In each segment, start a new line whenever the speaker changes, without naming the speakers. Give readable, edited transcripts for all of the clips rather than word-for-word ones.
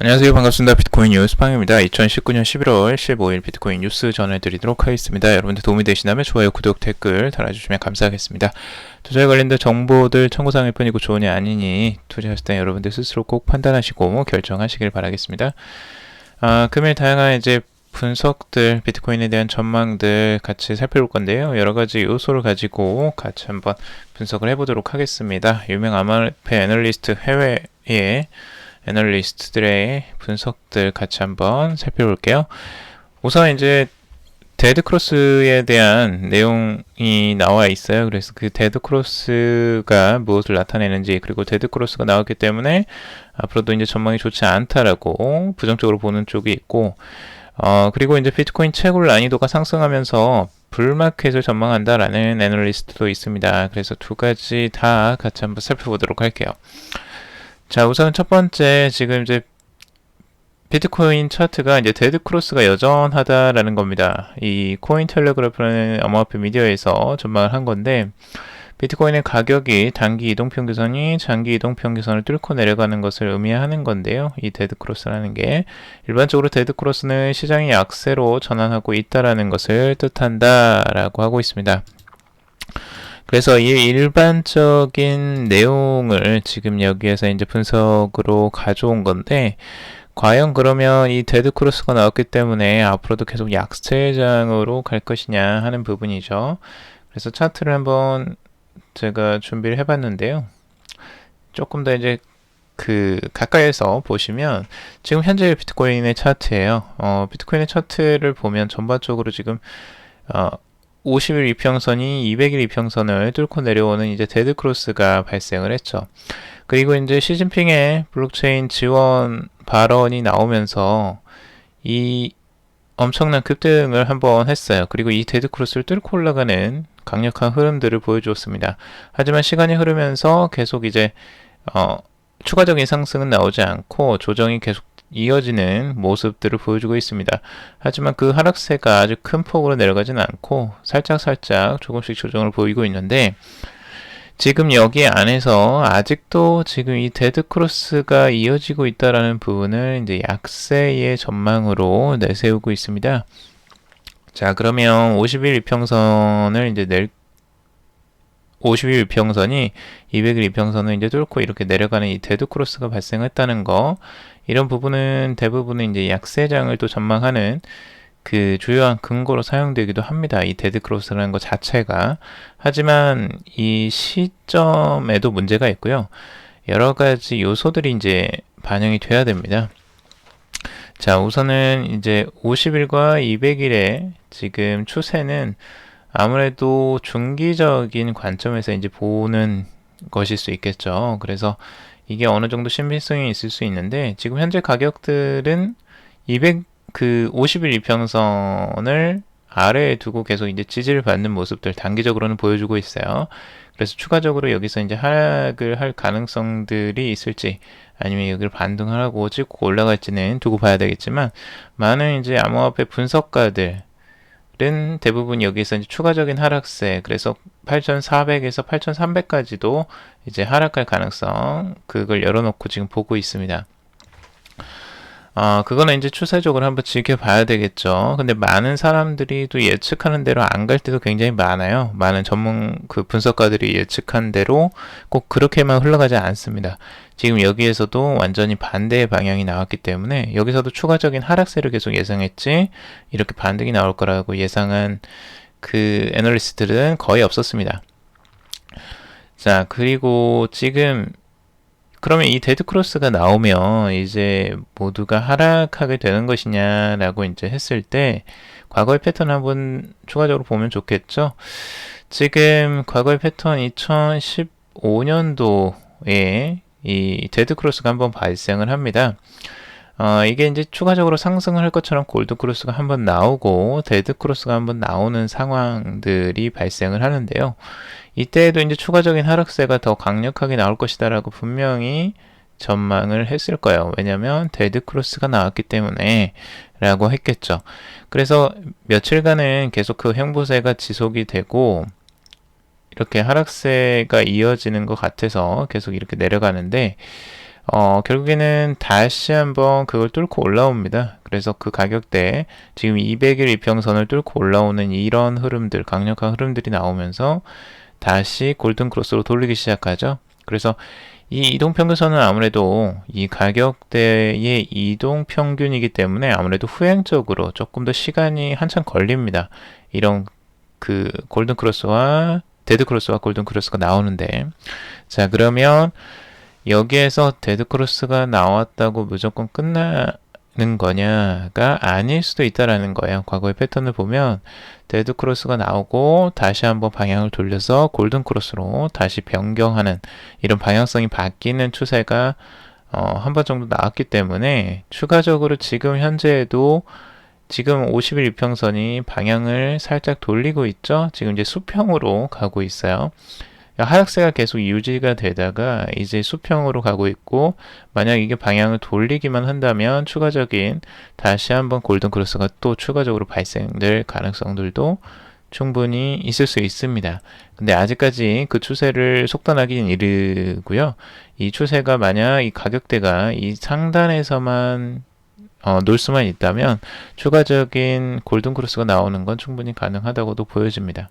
안녕하세요. 반갑습니다. 비트코인 뉴스팡입니다. 2019년 11월 15일 비트코인 뉴스 전해드리도록 하겠습니다. 여러분들 도움이 되시다면 좋아요, 구독, 댓글 달아주시면 감사하겠습니다. 투자에 관련된 정보들 청구사항일 뿐이고 좋으냐 아니니 투자하실 때 여러분들 스스로 꼭 판단하시고 결정하시길 바라겠습니다. 금일 다양한 분석들, 비트코인에 대한 전망들 같이 살펴볼 건데요. 여러 가지 요소를 가지고 같이 한번 분석을 해보도록 하겠습니다. 유명 암호화폐 애널리스트 해외의 애널리스트들의 분석들 같이 한번 살펴볼게요. 우선 데드크로스에 대한 내용이 나와 있어요. 그래서 그 데드크로스가 무엇을 나타내는지, 그리고 데드크로스가 나왔기 때문에 앞으로도 전망이 좋지 않다라고 부정적으로 보는 쪽이 있고, 그리고 비트코인 채굴 난이도가 상승하면서 불마켓을 전망한다라는 애널리스트도 있습니다. 그래서 두 가지 다 같이 한번 살펴보도록 할게요. 자, 우선 첫 번째, 지금 비트코인 차트가 데드크로스가 여전하다라는 겁니다. 이 코인텔레그래프라는 암호화폐 미디어에서 전망을 한 건데, 비트코인의 가격이 단기 이동평균선이 장기 이동평균선을 뚫고 내려가는 것을 의미하는 건데요. 이 데드크로스라는 게 일반적으로 데드크로스는 시장이 약세로 전환하고 있다라는 것을 뜻한다라고 하고 있습니다. 그래서 이 일반적인 내용을 지금 여기에서 분석으로 가져온 건데, 과연 그러면 이 데드크로스가 나왔기 때문에 앞으로도 계속 약세장으로 갈 것이냐 하는 부분이죠. 그래서 차트를 한번 제가 준비를 해봤는데요. 조금 더 가까이에서 보시면 지금 현재 비트코인의 차트예요. 비트코인의 차트를 보면 전반적으로 지금 50일 이평선이 200일 이평선을 뚫고 내려오는 데드크로스가 발생을 했죠. 그리고 시진핑의 블록체인 지원 발언이 나오면서 이 엄청난 급등을 한번 했어요. 그리고 이 데드크로스를 뚫고 올라가는 강력한 흐름들을 보여주었습니다. 하지만 시간이 흐르면서 계속 추가적인 상승은 나오지 않고 조정이 계속 이어지는 모습들을 보여주고 있습니다. 하지만 그 하락세가 아주 큰 폭으로 내려가진 않고 살짝 조금씩 조정을 보이고 있는데, 지금 여기 안에서 아직도 지금 이 데드크로스가 이어지고 있다라는 부분을 약세의 전망으로 내세우고 있습니다. 자, 그러면 50일 이평선을 50일 이평선이 200일 이평선을 뚫고 이렇게 내려가는 이 데드크로스가 발생했다는 거, 이런 부분은 대부분은 약세장을 또 전망하는 그 주요한 근거로 사용되기도 합니다. 이 데드크로스라는 것 자체가. 하지만 이 시점에도 문제가 있고요. 여러 가지 요소들이 반영이 돼야 됩니다. 자, 우선은 50일과 200일의 지금 추세는 아무래도 중기적인 관점에서 보는 것일 수 있겠죠. 그래서 이게 어느 정도 신빙성이 있을 수 있는데, 지금 현재 가격들은 50일 이평선을 아래에 두고 계속 지지를 받는 모습들 단기적으로는 보여주고 있어요. 그래서 추가적으로 여기서 하락을 할 가능성들이 있을지, 아니면 여기를 반등하고 찍고 올라갈지는 두고 봐야 되겠지만, 많은 암호화폐 분석가들은 대부분 여기서 추가적인 하락세, 그래서 8,400에서 8,300까지도 하락할 가능성, 그걸 열어놓고 지금 보고 있습니다. 그거는 추세적으로 한번 지켜봐야 되겠죠. 근데 많은 사람들이 또 예측하는 대로 안 갈 때도 굉장히 많아요. 많은 분석가들이 예측한 대로 꼭 그렇게만 흘러가지 않습니다. 지금 여기에서도 완전히 반대의 방향이 나왔기 때문에, 여기서도 추가적인 하락세를 계속 예상했지, 이렇게 반등이 나올 거라고 예상한 그 애널리스트들은 거의 없었습니다. 자, 그리고 지금 그러면 이 데드크로스가 나오면 모두가 하락하게 되는 것이냐라고 했을 때, 과거의 패턴 한번 추가적으로 보면 좋겠죠. 지금 과거의 패턴 2015년도에 이 데드크로스가 한번 발생을 합니다. 이게 추가적으로 상승을 할 것처럼 골드크로스가 한번 나오고 데드크로스가 한번 나오는 상황들이 발생을 하는데요. 이때에도 추가적인 하락세가 더 강력하게 나올 것이다 라고 분명히 전망을 했을 거예요. 왜냐면 데드크로스가 나왔기 때문에 라고 했겠죠. 그래서 며칠간은 계속 그 횡보세가 지속이 되고 이렇게 하락세가 이어지는 것 같아서 계속 이렇게 내려가는데, 결국에는 다시 한번 그걸 뚫고 올라옵니다. 그래서 그 가격대 지금 200일 이평선을 뚫고 올라오는 이런 흐름들, 강력한 흐름들이 나오면서 다시 골든 크로스로 돌리기 시작하죠. 그래서 이 이동평균선은 아무래도 이 가격대의 이동평균이기 때문에 아무래도 후행적으로 조금 더 시간이 한참 걸립니다. 이런 그 골든 크로스와 데드 크로스와 골든 크로스가 나오는데, 자, 그러면 여기에서 데드 크로스가 나왔다고 무조건 끝나는 거냐가 아닐 수도 있다라는 거예요. 과거의 패턴을 보면 데드 크로스가 나오고 다시 한번 방향을 돌려서 골든 크로스로 다시 변경하는 이런 방향성이 바뀌는 추세가 한 번 정도 나왔기 때문에 추가적으로 지금 현재에도 지금 50일 이평선이 방향을 살짝 돌리고 있죠. 지금 이제 수평으로 가고 있어요. 하락세가 계속 유지가 되다가 이제 수평으로 가고 있고, 만약 이게 방향을 돌리기만 한다면 추가적인 다시 한번 골든 크로스가 또 추가적으로 발생될 가능성들도 충분히 있을 수 있습니다. 근데 아직까지 그 추세를 속단하기는 이르고요. 이 추세가 만약 이 가격대가 이 상단에서만 놀 수만 있다면 추가적인 골든 크로스가 나오는 건 충분히 가능하다고도 보여집니다.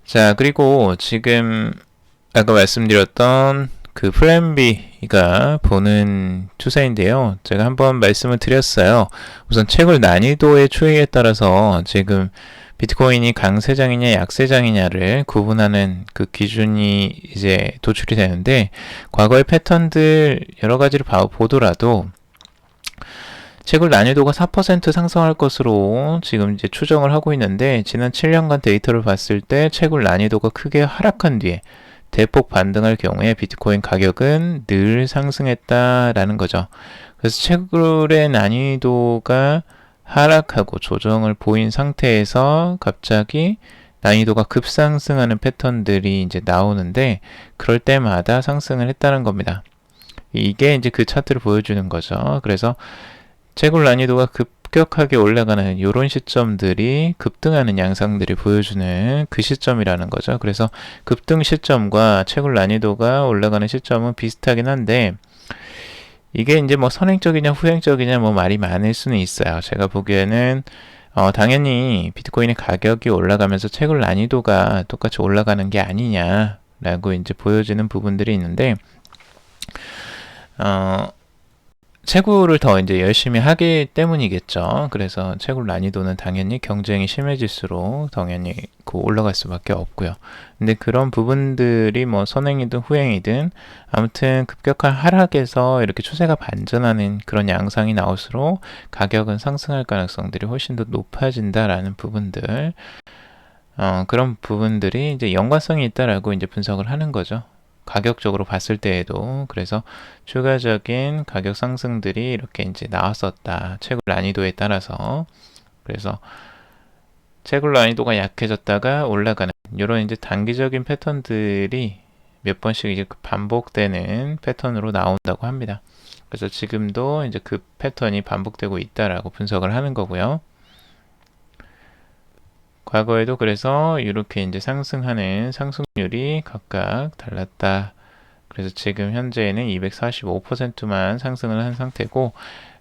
자, 그리고 지금 아까 말씀드렸던 그 플랜 B가 보는 추세인데요. 제가 한번 말씀을 드렸어요. 우선 채굴 난이도의 추이에 따라서 지금 비트코인이 강세장이냐 약세장이냐를 구분하는 그 기준이 이제 도출이 되는데, 과거의 패턴들 여러 가지를 보더라도 채굴 난이도가 4% 상승할 것으로 지금 이제 추정을 하고 있는데, 지난 7년간 데이터를 봤을 때 채굴 난이도가 크게 하락한 뒤에 대폭 반등할 경우에 비트코인 가격은 늘 상승했다라는 거죠. 그래서 채굴의 난이도가 하락하고 조정을 보인 상태에서 갑자기 난이도가 급상승하는 패턴들이 이제 나오는데, 그럴 때마다 상승을 했다는 겁니다. 이게 이제 그 차트를 보여주는 거죠. 그래서 채굴 난이도가 급격하게 올라가는 이런 시점들이 급등하는 양상들이 보여주는 그 시점이라는 거죠. 그래서 급등 시점과 채굴 난이도가 올라가는 시점은 비슷하긴 한데, 이게 이제 뭐 선행적이냐 후행적이냐 뭐 말이 많을 수는 있어요. 제가 보기에는 당연히 비트코인의 가격이 올라가면서 채굴 난이도가 똑같이 올라가는 게 아니냐라고 이제 보여지는 부분들이 있는데, 채굴을 더 이제 열심히 하기 때문이겠죠. 그래서 채굴 난이도는 당연히 경쟁이 심해질수록 당연히 올라갈 수밖에 없고요. 근데 그런 부분들이 뭐 선행이든 후행이든 아무튼 급격한 하락에서 이렇게 추세가 반전하는 그런 양상이 나올수록 가격은 상승할 가능성들이 훨씬 더 높아진다라는 부분들, 그런 부분들이 이제 연관성이 있다라고 이제 분석을 하는 거죠. 가격적으로 봤을 때에도. 그래서 추가적인 가격 상승들이 이렇게 이제 나왔었다. 채굴 난이도에 따라서. 그래서 채굴 난이도가 약해졌다가 올라가는 이런 이제 단기적인 패턴들이 몇 번씩 이제 반복되는 패턴으로 나온다고 합니다. 그래서 지금도 이제 그 패턴이 반복되고 있다라고 분석을 하는 거고요. 과거에도 그래서 이렇게 이제 상승하는 상승률이 각각 달랐다. 그래서 지금 현재에는 245%만 상승을 한 상태고,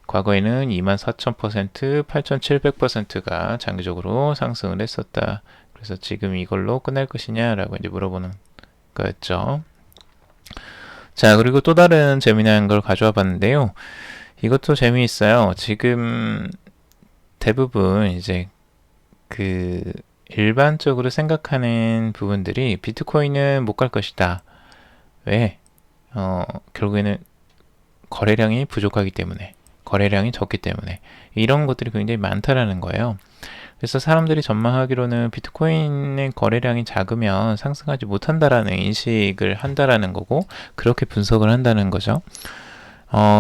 과거에는 24,000%, 8,700%가 장기적으로 상승을 했었다. 그래서 지금 이걸로 끝날 것이냐라고 이제 물어보는 거였죠. 자, 그리고 또 다른 재미난 걸 가져와 봤는데요. 이것도 재미있어요. 지금 대부분 이제 그 일반적으로 생각하는 부분들이 비트코인은 못 갈 것이다. 왜? 결국에는 거래량이 부족하기 때문에, 거래량이 적기 때문에, 이런 것들이 굉장히 많다라는 거예요. 그래서 사람들이 전망하기로는 비트코인의 거래량이 작으면 상승하지 못한다라는 인식을 한다라는 거고, 그렇게 분석을 한다는 거죠.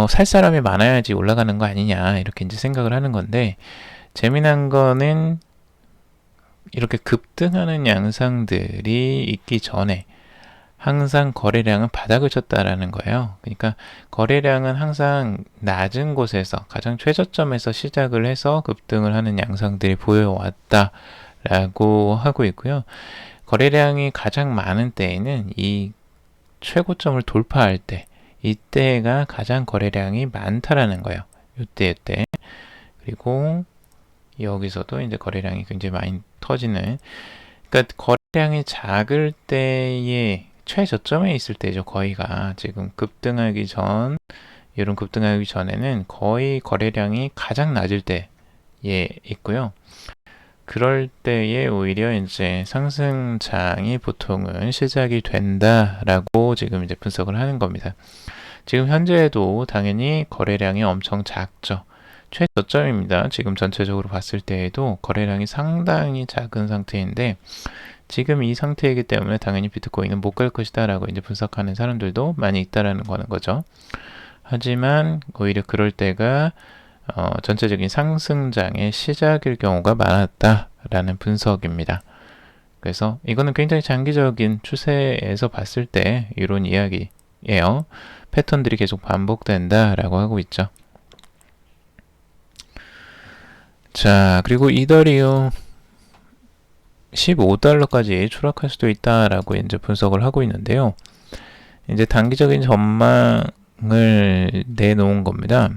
살 사람이 많아야지 올라가는 거 아니냐, 이렇게 이제 생각을 하는 건데, 재미난 거는 이렇게 급등하는 양상들이 있기 전에 항상 거래량은 바닥을 쳤다라는 거예요. 그러니까 거래량은 항상 낮은 곳에서, 가장 최저점에서 시작을 해서 급등을 하는 양상들이 보여왔다라고 하고 있고요. 거래량이 가장 많은 때에는 이 최고점을 돌파할 때, 이때가 가장 거래량이 많다라는 거예요. 이때. 그리고 여기서도 이제 거래량이 굉장히 많이 터지는, 그러니까 거래량이 작을 때의 최저점에 있을 때죠. 거의가 지금 이런 급등하기 전에는 거의 거래량이 가장 낮을 때에 있고요. 그럴 때에 오히려 이제 상승장이 보통은 시작이 된다라고 지금 이제 분석을 하는 겁니다. 지금 현재에도 당연히 거래량이 엄청 작죠. 최저점입니다. 지금 전체적으로 봤을 때에도 거래량이 상당히 작은 상태인데, 지금 이 상태이기 때문에 당연히 비트코인은 못 갈 것이다 라고 이제 분석하는 사람들도 많이 있다라는 거죠. 하지만 오히려 그럴 때가 전체적인 상승장의 시작일 경우가 많았다라는 분석입니다. 그래서 이거는 굉장히 장기적인 추세에서 봤을 때 이런 이야기예요. 패턴들이 계속 반복된다라고 하고 있죠. 자, 그리고 이더리움 15달러까지 추락할 수도 있다라고 이제 분석을 하고 있는데요. 이제 단기적인 전망을 내놓은 겁니다.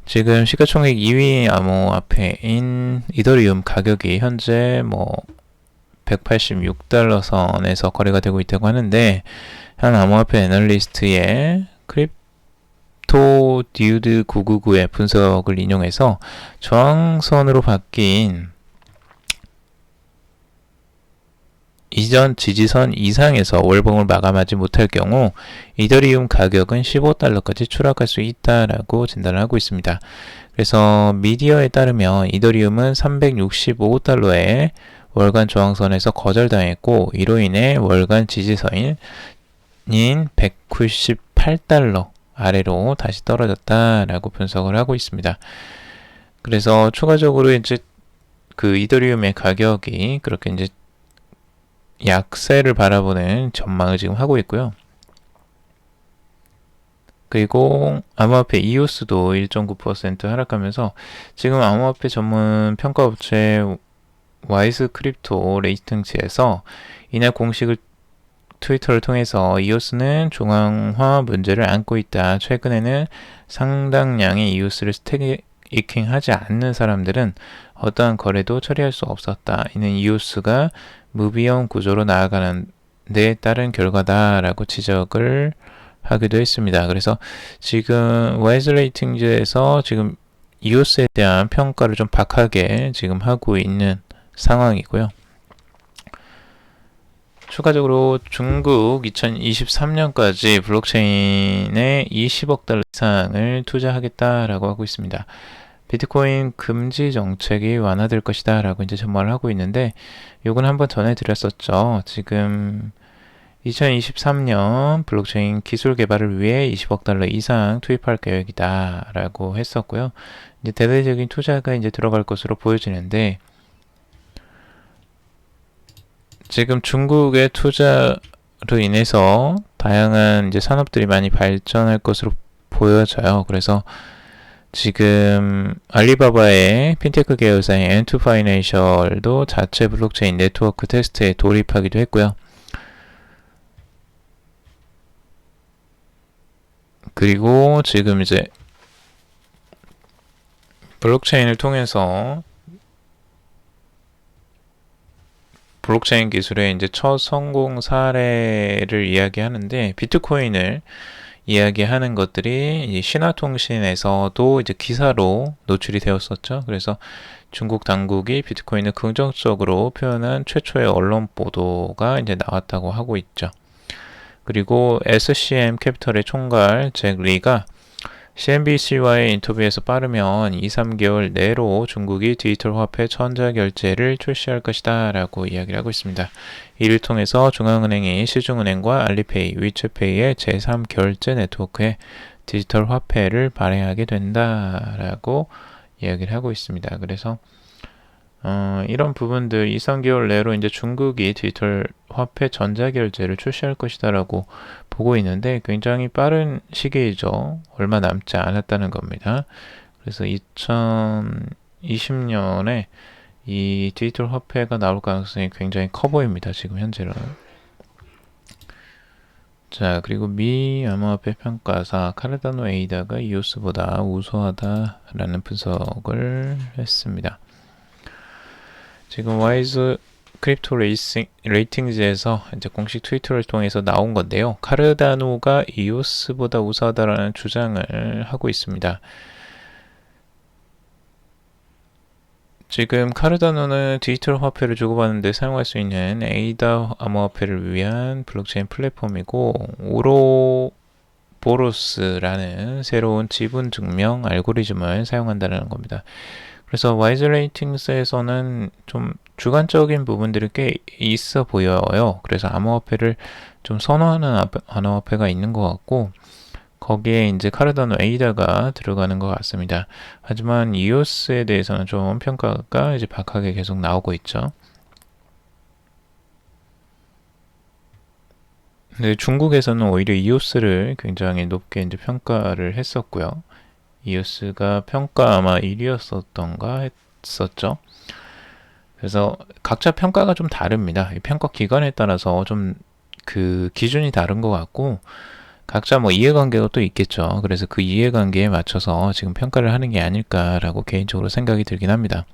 지금 시가총액 2위 암호화폐인 이더리움 가격이 현재 186달러 선에서 거래가 되고 있다고 하는데, 한 암호화폐 애널리스트의 크립토 듀드 999의 분석을 인용해서 저항선으로 바뀐 이전 지지선 이상에서 월봉을 마감하지 못할 경우 이더리움 가격은 15달러까지 추락할 수 있다라고 진단을 하고 있습니다. 그래서 미디어에 따르면 이더리움은 365달러에 월간 저항선에서 거절당했고, 이로 인해 월간 지지선인 198달러 아래로 다시 떨어졌다라고 분석을 하고 있습니다. 그래서 추가적으로 이제 그 이더리움의 가격이 그렇게 이제 약세를 바라보는 전망을 지금 하고 있고요. 그리고 암호화폐 이오스도 1.9% 하락하면서 지금 암호화폐 전문 평가업체 와이즈 크립토 레이팅지에서 이날 공식을 트위터를 통해서 이오스는 중앙화 문제를 안고 있다. 최근에는 상당량의 이오스를 스테이킹하지 않는 사람들은 어떠한 거래도 처리할 수 없었다. 이는 이오스가 무비용 구조로 나아가는 데 따른 결과다라고 지적을 하기도 했습니다. 그래서 지금 와이즈 레이팅즈에서 지금 이오스에 대한 평가를 좀 박하게 지금 하고 있는 상황이고요. 추가적으로 중국 2023년까지 블록체인에 20억 달러 이상을 투자하겠다라고 하고 있습니다. 비트코인 금지 정책이 완화될 것이다 라고 이제 전망을 하고 있는데, 요건 한번 전해드렸었죠. 지금 2023년 블록체인 기술 개발을 위해 20억 달러 이상 투입할 계획이다 라고 했었고요. 이제 대대적인 투자가 이제 들어갈 것으로 보여지는데, 지금 중국의 투자로 인해서 다양한 이제 산업들이 많이 발전할 것으로 보여져요. 그래서 지금 알리바바의 핀테크 계열사인 엔투 파이낸셜도 자체 블록체인 네트워크 테스트에 돌입하기도 했고요. 그리고 지금 이제 블록체인을 통해서 블록체인 기술의 이제 첫 성공 사례를 이야기하는데, 비트코인을 이야기하는 것들이 신화통신에서도 이제 기사로 노출이 되었었죠. 그래서 중국 당국이 비트코인을 긍정적으로 표현한 최초의 언론 보도가 이제 나왔다고 하고 있죠. 그리고 SCM 캐피털의 총괄 잭 리가 CNBC와의 인터뷰에서 빠르면 2-3개월 내로 중국이 디지털 화폐 전자결제를 출시할 것이다 라고 이야기를 하고 있습니다. 이를 통해서 중앙은행이 시중은행과 알리페이, 위챗페이의 제3결제 네트워크에 디지털 화폐를 발행하게 된다라고 이야기를 하고 있습니다. 그래서 이런 부분들 2-3개월 내로 이제 중국이 디지털 화폐 전자결제를 출시할 것이다라고 보고 있는데, 굉장히 빠른 시기이죠. 얼마 남지 않았다는 겁니다. 그래서 2020년에 이 디지털 화폐가 나올 가능성이 굉장히 커 보입니다. 지금 현재는. 자, 그리고 미 암호화폐 평가사 카르다노 에이다가 이오스보다 우수하다라는 분석을 했습니다. 지금 와이즈 크립토 레이팅즈에서 이제 공식 트위터를 통해서 나온 건데요. 카르다노가 이오스보다 우수하다라는 주장을 하고 있습니다. 지금 카르다노는 디지털 화폐를 주고받는 데 사용할 수 있는 에이다 암호화폐를 위한 블록체인 플랫폼이고, 오로보로스라는 새로운 지분 증명 알고리즘을 사용한다는 겁니다. 그래서 와이즈 레이팅스에서는 좀 주관적인 부분들이 꽤 있어 보여요. 그래서 암호화폐를 좀 선호하는 암호화폐가 있는 것 같고, 거기에 이제 카르다노 에이다가 들어가는 것 같습니다. 하지만 이오스에 대해서는 좀 평가가 이제 박하게 계속 나오고 있죠. 근데 중국에서는 오히려 이오스를 굉장히 높게 이제 평가를 했었고요. 이오스가 평가 아마 1위였었던가 했었죠. 그래서 각자 평가가 좀 다릅니다. 평가 기관에 따라서 좀 그 기준이 다른 것 같고, 각자 뭐 이해관계가 또 있겠죠. 그래서 그 이해관계에 맞춰서 지금 평가를 하는 게 아닐까라고 개인적으로 생각이 들긴 합니다.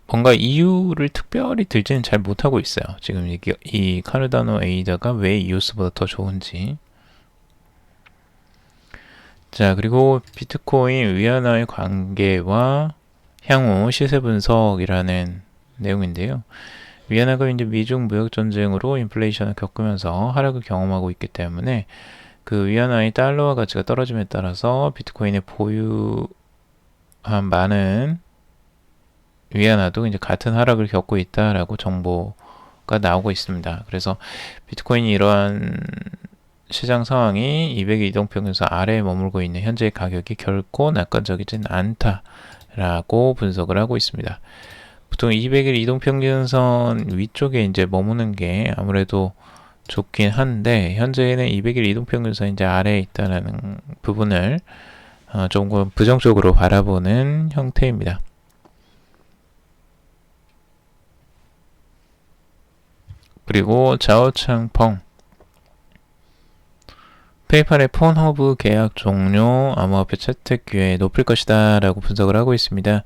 뭔가 이유를 특별히 들지는 잘 못하고 있어요. 지금 이 카르다노 에이다가 왜 이오스보다 더 좋은지. 자, 그리고 비트코인 위안화의 관계와 향후 시세 분석이라는 내용인데요. 위안화가 이제 미중 무역 전쟁으로 인플레이션을 겪으면서 하락을 경험하고 있기 때문에 그 위안화의 달러화 가치가 떨어짐에 따라서 비트코인의 보유한 많은 위안화도 이제 같은 하락을 겪고 있다라고 정보가 나오고 있습니다. 그래서 비트코인이 이러한 시장 상황이 200일 이동평균선 아래에 머물고 있는 현재의 가격이 결코 낙관적이진 않다라고 분석을 하고 있습니다. 보통 200일 이동평균선 위쪽에 이제 머무는 게 아무래도 좋긴 한데, 현재는 200일 이동평균선 이제 아래에 있다는 부분을 조금 부정적으로 바라보는 형태입니다. 그리고 자오창펑 페이팔의 폰허브 계약 종료, 암호화폐 채택 기회 높일 것이다 라고 분석을 하고 있습니다.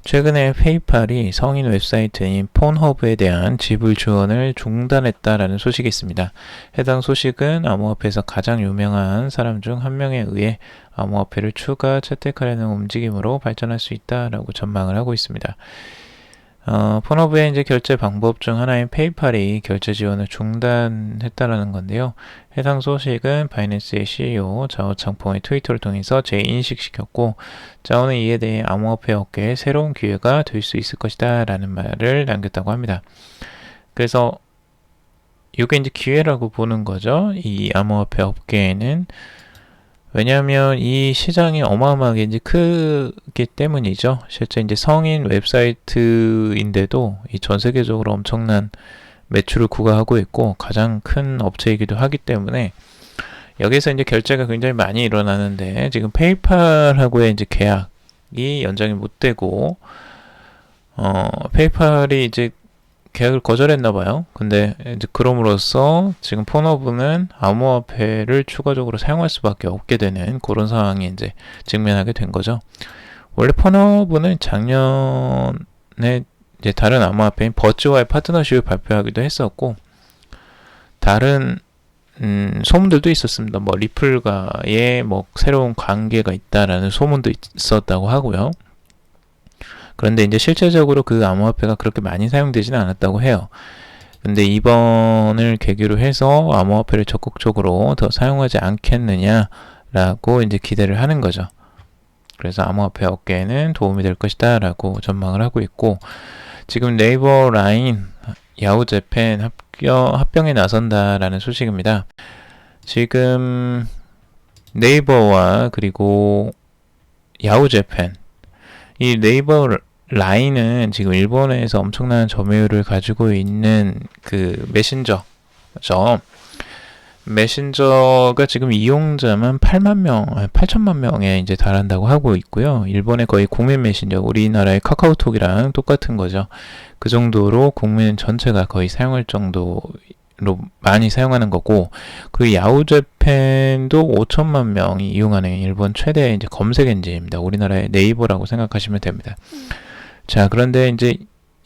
최근에 페이팔이 성인 웹사이트인 폰허브에 대한 지불 지원을 중단했다라는 소식이 있습니다. 해당 소식은 암호화폐에서 가장 유명한 사람 중 한 명에 의해 암호화폐를 추가 채택하려는 움직임으로 발전할 수 있다라고 전망을 하고 있습니다. 폰허브의 이제 결제 방법 중 하나인 페이팔이 결제 지원을 중단했다라는 건데요. 해당 소식은 바이낸스의 CEO 자오 창펑의 트위터를 통해서 재인식시켰고, 자오는 이에 대해 암호화폐 업계에 새로운 기회가 될 수 있을 것이다 라는 말을 남겼다고 합니다. 그래서 이게 이제 기회라고 보는 거죠. 이 암호화폐 업계에는. 왜냐하면 이 시장이 어마어마하게 이제 크기 때문이죠. 실제 이제 성인 웹사이트인데도 이 전 세계적으로 엄청난 매출을 구가하고 있고 가장 큰 업체이기도 하기 때문에 여기서 이제 결제가 굉장히 많이 일어나는데, 지금 페이팔하고의 이제 계약이 연장이 못 되고 페이팔이 이제 계약을 거절했나 봐요. 근데 이제 그럼으로써 지금 폰허브는 암호화폐를 추가적으로 사용할 수밖에 없게 되는 그런 상황이 이제 직면하게 된 거죠. 원래 폰허브는 작년에 이제 다른 암호화폐인 버즈와의 파트너십을 발표하기도 했었고, 다른 소문들도 있었습니다. 뭐 리플과의 뭐 새로운 관계가 있다라는 소문도 있었다고 하고요. 그런데 이제 실제적으로 그 암호화폐가 그렇게 많이 사용되지는 않았다고 해요. 근데 이번을 계기로 해서 암호화폐를 적극적으로 더 사용하지 않겠느냐라고 이제 기대를 하는 거죠. 그래서 암호화폐 업계에는 도움이 될 것이다 라고 전망을 하고 있고, 지금 네이버, 라인, 야후재팬 합병에 나선다라는 소식입니다. 지금 네이버와 그리고 야후재팬, 이 네이버 라인은 지금 일본에서 엄청난 점유율을 가지고 있는 그 메신저죠. 메신저가 지금 이용자만 8만 명, 8천만 명에 이제 달한다고 하고 있고요. 일본의 거의 국민 메신저, 우리나라의 카카오톡이랑 똑같은 거죠. 그 정도로 국민 전체가 거의 사용할 정도로 많이 사용하는 거고, 그리고 야후재팬도 5천만 명이 이용하는 일본 최대 이제 검색 엔진입니다. 우리나라의 네이버라고 생각하시면 됩니다. 자, 그런데 이제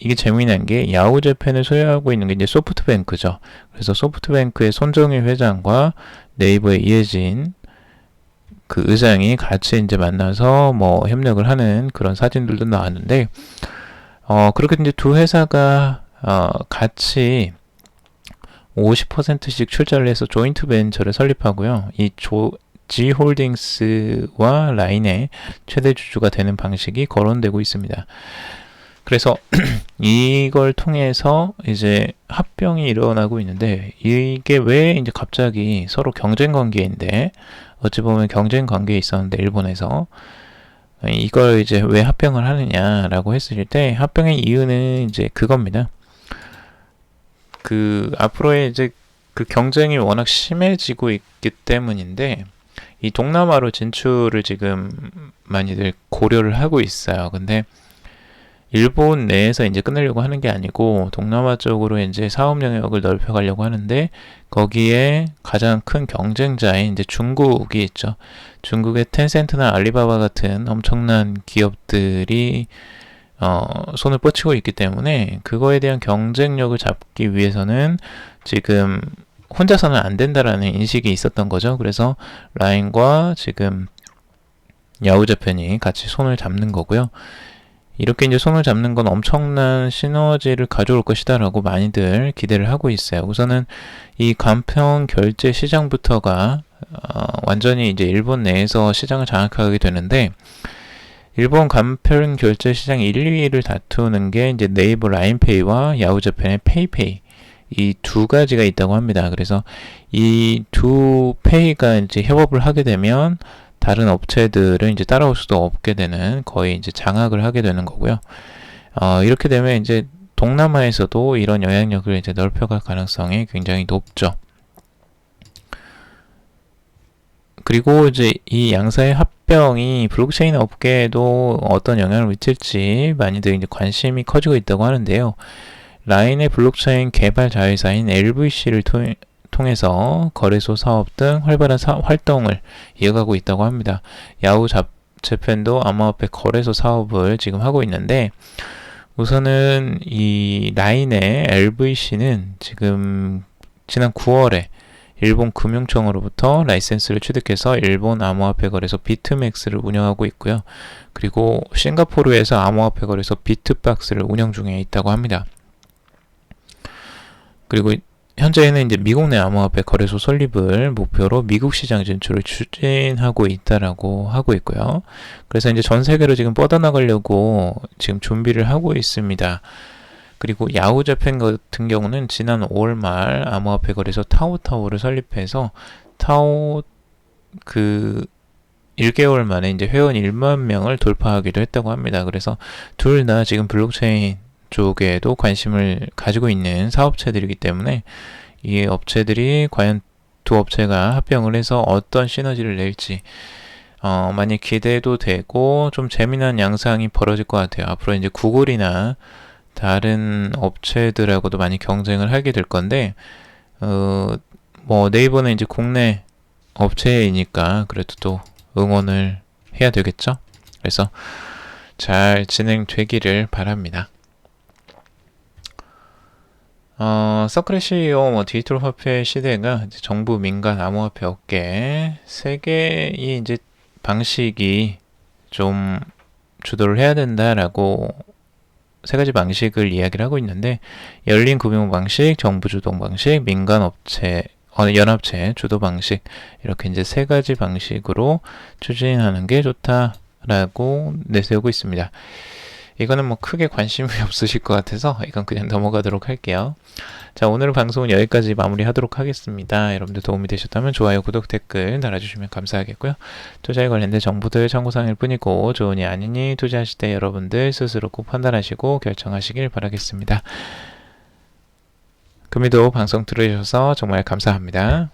이게 재미난 게 야후재팬을 소유하고 있는 게 이제 소프트뱅크죠. 그래서 소프트뱅크의 손정희 회장과 네이버의 이해진 그 의장이 같이 이제 만나서 뭐 협력을 하는 그런 사진들도 나왔는데, 그렇게 이제 두 회사가 같이 50%씩 출자를 해서 조인트 벤처를 설립하고요. 이 G홀딩스와 라인의 최대 주주가 되는 방식이 거론되고 있습니다. 그래서 이걸 통해서 이제 합병이 일어나고 있는데, 이게 왜 이제 갑자기 서로 경쟁 관계인데, 어찌 보면 경쟁 관계에 있었는데 일본에서 이걸 이제 왜 합병을 하느냐라고 했을 때, 합병의 이유는 이제 그겁니다. 그 앞으로의 이제 그 경쟁이 워낙 심해지고 있기 때문인데, 이 동남아로 진출을 지금 많이들 고려를 하고 있어요. 근데 일본 내에서 이제 끝내려고 하는 게 아니고 동남아 쪽으로 이제 사업 영역을 넓혀가려고 하는데, 거기에 가장 큰 경쟁자인 이제 중국이 있죠. 중국의 텐센트나 알리바바 같은 엄청난 기업들이 손을 뻗치고 있기 때문에, 그거에 대한 경쟁력을 잡기 위해서는 지금 혼자서는 안 된다라는 인식이 있었던 거죠. 그래서 라인과 지금 야후재팬이 같이 손을 잡는 거고요. 이렇게 이제 손을 잡는 건 엄청난 시너지를 가져올 것이다라고 많이들 기대를 하고 있어요. 우선은 이 간편 결제 시장부터가 완전히 이제 일본 내에서 시장을 장악하게 되는데, 일본 간편 결제 시장 1, 2위를 다투는 게 이제 네이버 라인페이와 야후재팬의 페이페이, 이 두 가지가 있다고 합니다. 그래서 이 두 페이가 이제 협업을 하게 되면 다른 업체들은 이제 따라올 수도 없게 되는, 거의 이제 장악을 하게 되는 거고요. 이렇게 되면 이제 동남아에서도 이런 영향력을 이제 넓혀갈 가능성이 굉장히 높죠. 그리고 이제 이 양사의 합병이 블록체인 업계에도 어떤 영향을 미칠지 많이들 이제 관심이 커지고 있다고 하는데요. 라인의 블록체인 개발 자회사인 LVC를 통해서 거래소 사업 등 활발한 활동을 이어가고 있다고 합니다. 야후재팬도 암호화폐 거래소 사업을 지금 하고 있는데, 우선은 이 라인의 LVC는 지금 지난 9월에 일본 금융청으로부터 라이센스를 취득해서 일본 암호화폐 거래소 비트맥스를 운영하고 있고요. 그리고 싱가포르에서 암호화폐 거래소 비트박스를 운영 중에 있다고 합니다. 그리고 현재는 이제 미국 내 암호화폐 거래소 설립을 목표로 미국 시장 진출을 추진하고 있다라고 하고 있고요. 그래서 이제 전 세계로 지금 뻗어나가려고 지금 준비를 하고 있습니다. 그리고 야후재팬 같은 경우는 지난 5월 말 암호화폐 거래소 타오타오를 설립해서 타오 1개월 만에 이제 회원 1만 명을 돌파하기도 했다고 합니다. 그래서 둘 다 지금 블록체인 쪽에도 관심을 가지고 있는 사업체들이기 때문에, 이 업체들이 과연 두 업체가 합병을 해서 어떤 시너지를 낼지 많이 기대도 되고, 좀 재미난 양상이 벌어질 것 같아요. 앞으로 이제 구글이나 다른 업체들하고도 많이 경쟁을 하게 될 건데, 뭐 네이버는 이제 국내 업체이니까 그래도 또 응원을 해야 되겠죠. 그래서 잘 진행되기를 바랍니다. 서클의 CEO, 디지털 화폐 시대가 이제 정부, 민간, 암호화폐 업계 세 개의 이제 방식이 좀 주도를 해야 된다라고 세 가지 방식을 이야기를 하고 있는데, 열린 금융 방식, 정부 주동 방식, 민간 업체, 연합체 주도 방식, 이렇게 이제 세 가지 방식으로 추진하는 게 좋다라고 내세우고 있습니다. 이거는 뭐 크게 관심이 없으실 것 같아서 이건 그냥 넘어가도록 할게요. 자, 오늘 방송은 여기까지 마무리하도록 하겠습니다. 여러분들 도움이 되셨다면 좋아요, 구독, 댓글 달아주시면 감사하겠고요. 투자에 관련된 정보들 참고사항일 뿐이고, 좋으니 아니니 투자하실 때 여러분들 스스로 꼭 판단하시고 결정하시길 바라겠습니다. 금일도 방송 들어주셔서 정말 감사합니다.